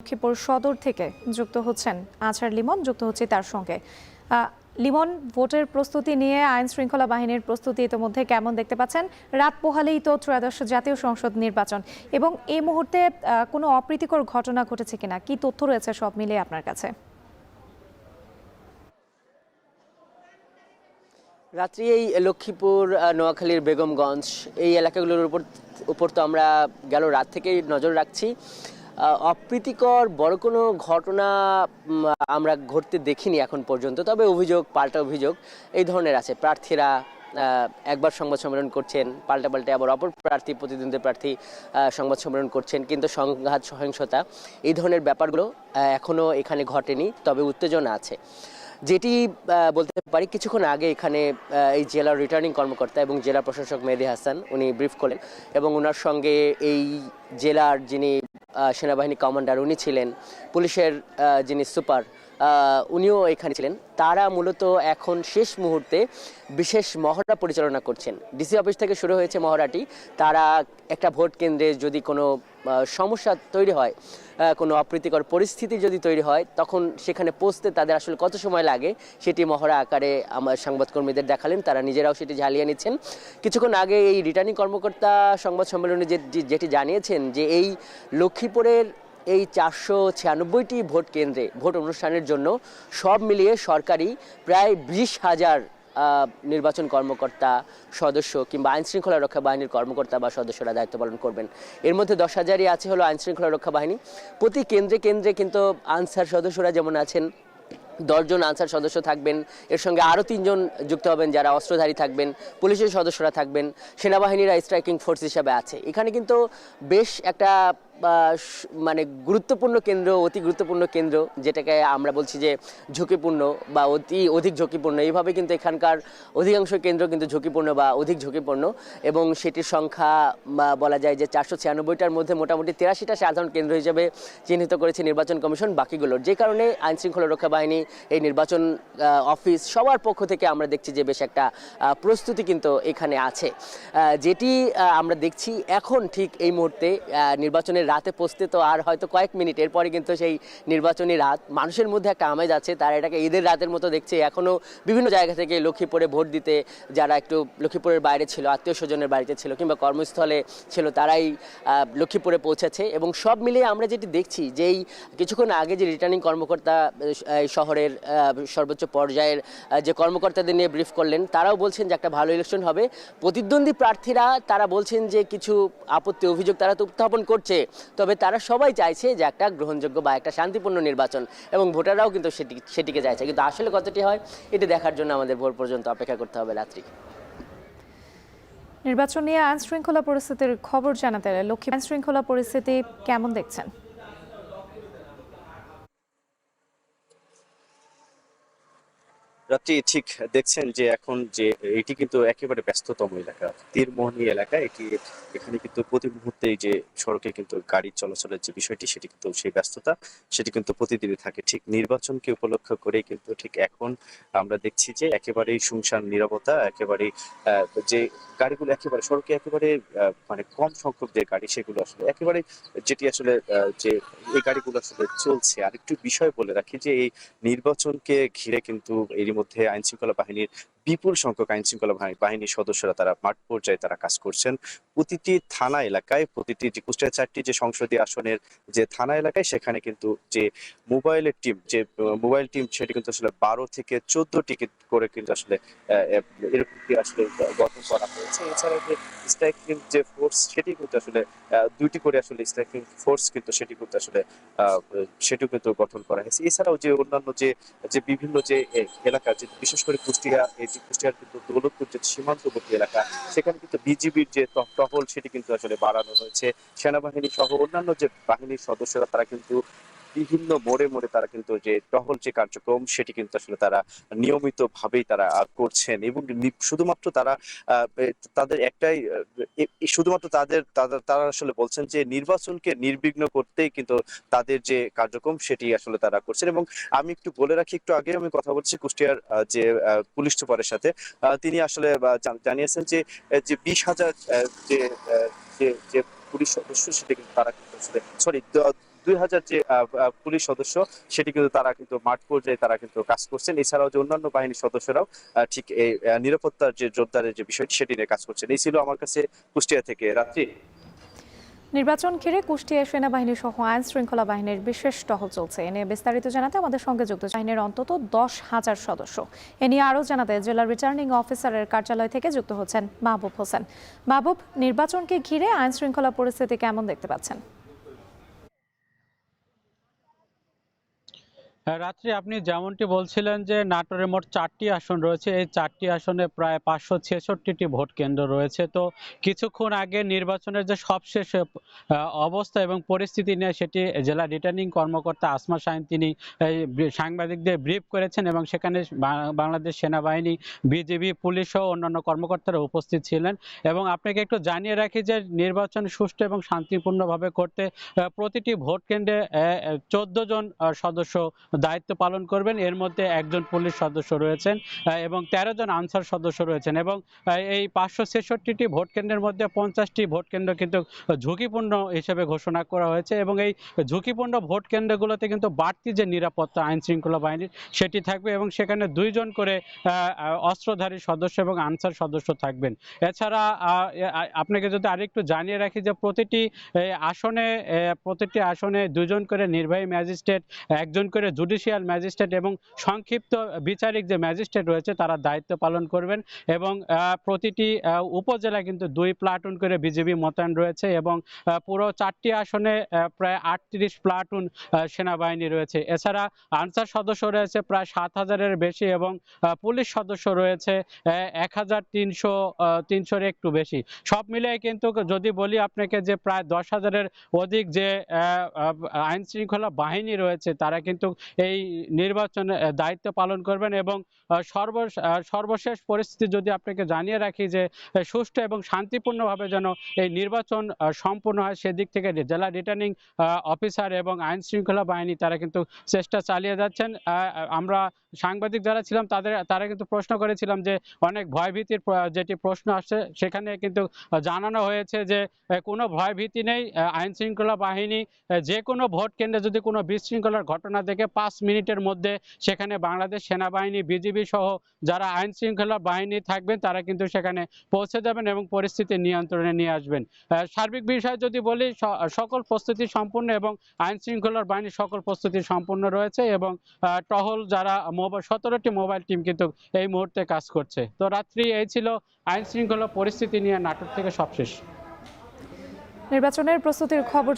লক্ষ্মীপুর সদর থেকে যুক্ত হচ্ছেন আছার লিমন, যুক্ত হচ্ছে তার সঙ্গে। লিমন, ভোটের প্রস্তুতি নিয়ে আইন শৃঙ্খলা বাহিনীর প্রস্তুতি ইতিমধ্যে কেমন দেখতে পাচ্ছেন? রাত পোহালেই তো ত্রয়োদশ জাতীয় সংসদ নির্বাচন, এবং এই মুহূর্তে কোনো অপ্রীতিকর ঘটনা ঘটেছে কিনা, কি তথ্য রয়েছে সব মিলিয়ে আপনার কাছে? রাত্রি এই লক্ষ্মীপুর, নোয়াখালীর বেগমগঞ্জ এই এলাকাগুলোর উপর তো আমরা গেল রাত থেকেই নজর রাখছি। অপ্রীতিকর বড় কোনো ঘটনা আমরা ঘটতে দেখিনি এখন পর্যন্ত, তবে অভিযোগ পাল্টা অভিযোগ এই ধরনের আছে। প্রার্থীরা একবার সংবাদ সম্মেলন করছেন, পাল্টা আবার অপর প্রার্থী, প্রতিদ্বন্দ্বী প্রার্থী সংবাদ সম্মেলন করছেন, কিন্তু সংঘাত সহিংসতা এই ধরনের ব্যাপারগুলো এখনও এখানে ঘটেনি, তবে উত্তেজনা আছে। যেটি বলতে পারি, কিছুক্ষণ আগে এখানে এই জেলার রিটার্নিং কর্মকর্তা এবং জেলা প্রশাসক মেহেদী হাসান উনি ব্রিফ করলেন, এবং ওনার সঙ্গে এই জেলার যিনি সেনাবাহিনী কমান্ডার উনি ছিলেন, পুলিশের যিনি সুপার উনিও এখানে ছিলেন। তারা মূলত এখন শেষ মুহূর্তে বিশেষ মহড়া পরিচালনা করছেন। ডিসি অফিস থেকে শুরু হয়েছে মহড়াটি। তারা একটা ভোট কেন্দ্রে যদি কোনো সমস্যা তৈরি হয়, কোনো অপ্রীতিকর পরিস্থিতি যদি তৈরি হয়, তখন সেখানে পৌঁছতে তাদের আসলে কত সময় লাগে সেটি মহড়া আকারে আমার সংবাদকর্মীদের দেখালেন। তারা নিজেরাও সেটি ঝালিয়ে নিচ্ছেন। কিছুক্ষণ আগে এই রিটার্নিং কর্মকর্তা সংবাদ সম্মেলনে যেটি জানিয়েছেন যে এই লক্ষ্মীপুরের এই 496টি ভোট কেন্দ্রে ভোট অনুষ্ঠানের জন্য সব মিলিয়ে সরকারি প্রায় 20,000 নির্বাচন কর্মকর্তা সদস্য কিংবা আইন শৃঙ্খলা রক্ষা বাহিনীর কর্মকর্তা বা সদস্যরা দায়িত্ব পালন করবেন। এর মধ্যে 10,000-ই আছে হলো আইন শৃঙ্খলা রক্ষা বাহিনী। প্রতি কেন্দ্রে কেন্দ্রে কিন্তু আনসার সদস্যরা যেমন আছেন, 10 জন আনসার সদস্য থাকবেন, এর সঙ্গে আরও 3 জন যুক্ত হবেন যারা অস্ত্রধারী থাকবেন, পুলিশের সদস্যরা থাকবেন, সেনাবাহিনীরা স্ট্রাইকিং ফোর্স হিসাবে আছে। এখানে কিন্তু বেশ একটা মানে গুরুত্বপূর্ণ কেন্দ্র, অতি গুরুত্বপূর্ণ কেন্দ্র, যেটাকে আমরা বলছি যে ঝুঁকিপূর্ণ বা অধিক ঝুঁকিপূর্ণ। এইভাবে কিন্তু এখানকার অধিকাংশ কেন্দ্র কিন্তু ঝুঁকিপূর্ণ বা অধিক ঝুঁকিপূর্ণ, এবং সেটির সংখ্যা বলা যায় যে 496টার মধ্যে মোটামুটি 83টা সাধারণ কেন্দ্র হিসেবে চিহ্নিত করেছে নির্বাচন কমিশন বাকিগুলোর। যে কারণে আইন শৃঙ্খলা রক্ষা বাহিনী, এই নির্বাচন অফিস সবার পক্ষ থেকে আমরা দেখছি যে বেশ একটা প্রস্তুতি কিন্তু এখানে আছে। যেটি আমরা দেখছি এখন ঠিক এই মুহূর্তে নির্বাচনের রাতে পৌঁছতে তো আর হয়তো কয়েক মিনিট, এরপরে কিন্তু সেই নির্বাচনী রাত। মানুষের মধ্যে একটা আমেজ আছে, তারা এটাকে ঈদের রাতের মতো দেখছে। এখনও বিভিন্ন জায়গা থেকে লক্ষ্মীপুরে ভোট দিতে যারা একটু লক্ষ্মীপুরের বাইরে ছিল, আত্মীয় স্বজনের বাড়িতে ছিল কিংবা কর্মস্থলে ছিল, তারাই লক্ষ্মীপুরে পৌঁছেছে। এবং সব মিলিয়ে আমরা যেটি দেখছি যে এই কিছুক্ষণ আগে যে রিটার্নিং কর্মকর্তা শহরের সর্বোচ্চ পর্যায়ের যে কর্মকর্তাদের নিয়ে ব্রিফ করলেন, তারাও বলছেন যে একটা ভালো ইলেকশন হবে। প্রতিদ্বন্দ্বী প্রার্থীরা তারা বলছেন যে কিছু আপত্তি অভিযোগ তারা তো উত্থাপন করছে, তবে তারা সবাই চাইছে যে একটা গ্রহণযোগ্য বা একটা শান্তিপূর্ণ নির্বাচন, এবং ভোটাররাও কিন্তু সেটিকে চাইছে। কিন্তু আসলে কতটি হয় এটি দেখার জন্য আমাদের ভোর পর্যন্ত অপেক্ষা করতে হবে রাত্রি। নির্বাচন নিয়ে আইন শৃঙ্খলা পরিস্থিতির খবর জানাতে লক্ষ্মী আইন শৃঙ্খলা পরিস্থিতি কেমন দেখছেন? রাত্রি ঠিক দেখছেন যে এখন যে এটি কিন্তু একেবারে ব্যস্ততম এলাকা, তীরমোহনী এলাকা এটি। এখানে কিন্তু প্রতি মুহূর্তে যে সড়কে কিন্তু গাড়ি চলাচলের যে বিষয়টি, সেটি কিন্তু সেই ব্যস্ততা সেটি কিন্তু প্রতিদিনই থাকে। ঠিক নির্বাচনকে উপলক্ষ করে কিন্তু ঠিক এখন আমরা দেখছি যে একেবারেই শুনশান নীরবতা, একেবারেই যে গাড়িগুলো একেবারে সড়কে একেবারে মানে কম সংখ্যক যে গাড়ি, সেগুলো আসলে একেবারে যেটি আসলে যে এই গাড়িগুলো আসলে চলছে। আর একটু বিষয় বলে রাখি যে এই নির্বাচনকে ঘিরে কিন্তু এরই মধ্যে আইন শৃঙ্খলা বাহিনীর বিপুল সংখ্যক আইন শৃঙ্খলা বাহিনীর সদস্যরা তারা মাঠ পর্যায়ে তারা কাজ করছেন। প্রতিটি থানা এলাকায়, প্রতিটি যে কুষ্টিয়া 4টি যে সংসদীয় আসনের যে থানা এলাকায়, সেখানে কিন্তু যে মোবাইলের টিম, যে মোবাইল টিম, সেটি কিন্তু আসলে 12 থেকে 14টি করে কিন্তু আসলে এরকম আসলে গঠন করা হয়েছে। এছাড়া যে স্ট্রাইকিং যে ফোর্স, সেটি কিন্তু আসলে 2টি করে আসলে স্ট্রাইকিং ফোর্স কিন্তু সেটি কিন্তু আসলে সেটিও কিন্তু গঠন করা হয়েছে। এছাড়াও যে অন্যান্য যে যে বিভিন্ন যে এলাকা, যে বিশেষ করে কুষ্টিয়া, এই যে কুষ্টিয়ার কিন্তু দৌলতপুর যে সীমান্তবর্তী এলাকা, সেখানে কিন্তু বিজিবির যে টহল সেটি কিন্তু আসলে বাড়ানো হয়েছে। সেনাবাহিনী সহ অন্যান্য যে বাহিনীর সদস্যরা তারা কিন্তু বিভিন্ন মোড়ে মোড়ে তারা কিন্তু যে টহল যে কার্যক্রম, সেটি কিন্তু আসলে তারা নিয়মিত ভাবেই তারা করছেন। এবং শুধুমাত্র তারা তাদের একটাই শুধুমাত্র তারা আসলে বলছেন যে নির্বাচনকে নির্বিঘ্ন করতেই কিন্তু তাদের যে কার্যক্রম সেটি আসলে তারা করছেন। এবং আমি একটু বলে রাখি, একটু আগে আমি কথা বলছি কুষ্টিয়ার যে পুলিশ সুপারের সাথে, তিনি আসলে জানিয়েছেন যে 20,000 যে যে পুলিশ সদস্য, সেটা কিন্তু তারা কিন্তু আসলে 2000 যে পুলিশ সদস্য সেটি কিন্তু তারা কিন্তু মাঠ পর্যায়ে তারা কিন্তু কাজ করছেন। এছাড়াও যে অন্যান্য বাহিনীর সদস্যরাও ঠিক এই নিরাপত্তার যে জোরদারের যে বিষয়টি সেটি নিয়ে কাজ করছেন। এই ছিল আমার কাছে কুষ্টিয়া থেকে রাত্রি। নির্বাচন ঘিরে কুষ্টিয়া সেনাবাহিনী সহ আইন শৃঙ্খলা বাহিনীর বিশেষ টহল চলছে। এ নিয়ে বিস্তারিত জানাতে আমাদের সঙ্গে যুক্ত বাহিনীর অন্তত 10,000 সদস্য। এ নিয়ে আরও জানাতে জেলার রিটার্নিং অফিসারের কার্যালয় থেকে যুক্ত হচ্ছেন মাহবুব হোসেন। মাহবুব, নির্বাচনকে ঘিরে আইন শৃঙ্খলা পরিস্থিতি কেমন দেখতে পাচ্ছেন? রাত্রি আপনি যেমনটি বলছিলেন যে নাটোরে মোট 4টি আসন রয়েছে। এই 4টি আসনে প্রায় 566টি ভোট কেন্দ্র রয়েছে। তো কিছুক্ষণ আগে নির্বাচনের যে সবশেষ অবস্থা এবং পরিস্থিতি নিয়ে সেটি জেলা রিটার্নিং কর্মকর্তা আসমা শাহিন তিনি সাংবাদিকদের ব্রিফ করেছেন এবং সেখানে বাংলাদেশ সেনাবাহিনী, বিজিবি, পুলিশ সহ অন্যান্য কর্মকর্তারা উপস্থিত ছিলেন। এবং আপনাকে একটু জানিয়ে রাখি যে নির্বাচন সুষ্ঠু এবং শান্তিপূর্ণভাবে করতে প্রতিটি ভোট কেন্দ্রে 14 জন সদস্য দায়িত্ব পালন করবেন। এর মধ্যে একজন পুলিশ সদস্য রয়েছেন এবং 13 জন আনসার সদস্য রয়েছেন। এবং এই 566টি ভোট কেন্দ্রের মধ্যে 50টি ভোট কেন্দ্র কিন্তু ঝুঁকিপূর্ণ হিসেবে ঘোষণা করা হয়েছে এবং এই ঝুঁকিপূর্ণ ভোট কেন্দ্রগুলোতে কিন্তু বাড়তি যে নিরাপত্তা আইন শৃঙ্খলা বাহিনীর সেটি থাকবে এবং সেখানে 2 জন করে অস্ত্রধারী সদস্য এবং আনসার সদস্য থাকবেন। এছাড়া আপনাকে যদি আরেকটু জানিয়ে রাখি যে প্রতিটি আসনে 2 জন করে নির্বাহী ম্যাজিস্ট্রেট, একজন করে জুডিশিয়াল ম্যাজিস্ট্রেট এবং সংক্ষিপ্ত বিচারিক যে ম্যাজিস্ট্রেট রয়েছে তারা দায়িত্ব পালন করবেন। এবং প্রতিটি উপজেলায় কিন্তু 2 প্লাটুন করে বিজিবি মোতায়েন রয়েছে এবং পুরো 4টি আসনে প্রায় 38 প্লাটুন সেনাবাহিনী রয়েছে। এছাড়া আনসার সদস্য রয়েছে প্রায় 7,000-এর বেশি এবং পুলিশ সদস্য রয়েছে 1,300-এর একটু বেশি। সব মিলিয়ে কিন্তু যদি বলি আপনাকে যে প্রায় 10,000-এর অধিক যে আইন শৃঙ্খলা বাহিনী রয়েছে তারা কিন্তু এই নির্বাচনে দায়িত্ব পালন করবেন। এবং সর্বশেষ পরিস্থিতি যদি আপনাকে জানিয়ে রাখি যে সুষ্ঠু এবং শান্তিপূর্ণভাবে যেন এই নির্বাচন সম্পূর্ণ হয় সেদিক থেকে জেলা রিটার্নিং অফিসার এবং আইন শৃঙ্খলা বাহিনী তারা কিন্তু চেষ্টা চালিয়ে যাচ্ছেন। আমরা সাংবাদিক যারা ছিলাম তারা কিন্তু প্রশ্ন করেছিলাম যে অনেক ভয়ভীতির যেটি প্রশ্ন আসছে সেখানে কিন্তু জানানো হয়েছে যে কোনো ভয়ভীতি নেই। আইন শৃঙ্খলা বাহিনী যে কোনো ভোট কেন্দ্রে যদি কোনো বিশৃঙ্খলার ঘটনা দেখে 5 মিনিটের মধ্যে সেখানে বাংলাদেশ সেনাবাহিনী, বিজিবি সহ যারা আইন শৃঙ্খলা বাহিনী থাকবেন তারা কিন্তু সেখানে পৌঁছে যাবেন এবং পরিস্থিতি নিয়ন্ত্রণে নিয়ে আসবেন। সার্বিক বিষয়ে যদি বলি সকল প্রস্তুতি সম্পূর্ণ এবং আইন শৃঙ্খলার বাহিনী সকল প্রস্তুতি সম্পূর্ণ রয়েছে এবং টহল যারা 17টি মোবাইল টিম কিন্তু এই মুহূর্তে কাজ করছে। তো রাত্রি এই ছিল আইন শৃঙ্খলা পরিস্থিতি নিয়ে নাটোর থেকে সবশেষ। নির্বাচনের প্রস্তুতির খবর